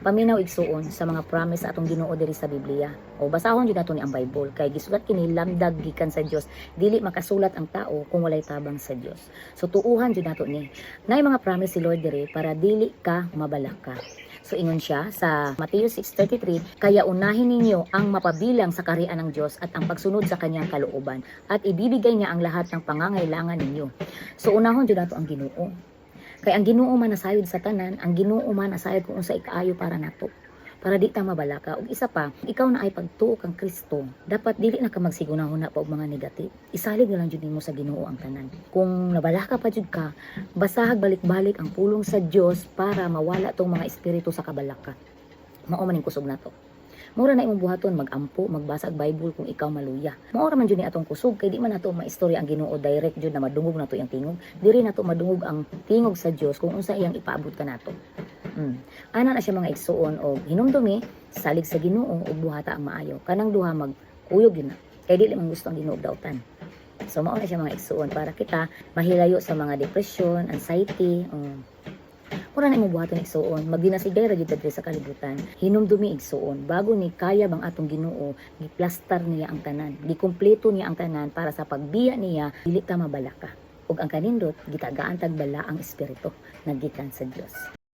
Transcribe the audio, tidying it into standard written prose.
paminaw igsuon sa mga promise atong Ginoo diri sa Biblia. O basahon jud nato ni ang Bible kay gisulat kini lamdag gikan sa Dios, dili makasulat ang tao kung walay tabang sa Dios. So tuuhan jud nato ni. Nay mga promise si Lord diri para dili ka mabalaka. So ingon siya sa Mateo 6:33, kaya unahin ninyo ang mapabilang sa kaharian ng Diyos at ang pagsunod sa kanyang kalooban at ibibigay niya ang lahat ng pangangailangan ninyo. So unahon jud nato ang Ginoo. Kay ang Ginoo man nasayod sa tanan, ang Ginoo man nasayod kung unsa ikaayo para nato. Para di ta mabalaka. Ug isa pa, ikaw na ay pagtuo kang Kristo, dapat dili na ka magsigunahon na pa og mga negative. Isalig na lang jud nimo sa Ginoo ang tanan. Kung nabalaka pa jud ka, basahag balik-balik ang pulong sa Dios para mawala tong mga espiritu sa kabalaka. Mao man ning kusog nato. Mura na imong buhaton magampo, magbasa og Bible kung ikaw maluya. Mao ra man jud ni atong kusog kay di man nato maistorya ang Ginoo direct jud na madungog nato iyang tingog. Diri nato madungog ang tingog sa Dios kung unsa iyang ipaabot kanato. Ana na siya mga igsuon og hinumdumi, salig sa Ginoo ug buhata ang maayo. Kanang duha magkuyog yun na. Kay dili man gusto ang Ginoo daotan. So mao na siya mga igsuon para kita mahilayo sa mga depression, anxiety, Mura na imong buhaton igsuon, magdinasigay ra gyud diri sa kalibutan. Hinumdumi igsuon, bago ni kaya bang atong Ginoo, giplastar niya ang tanan, gikumpleto niya ang tanan para sa pagbiya niya dili ta mabalaka. Ug ang kanindot gitagaan tag bala ang espiritu naggikan sa Dios.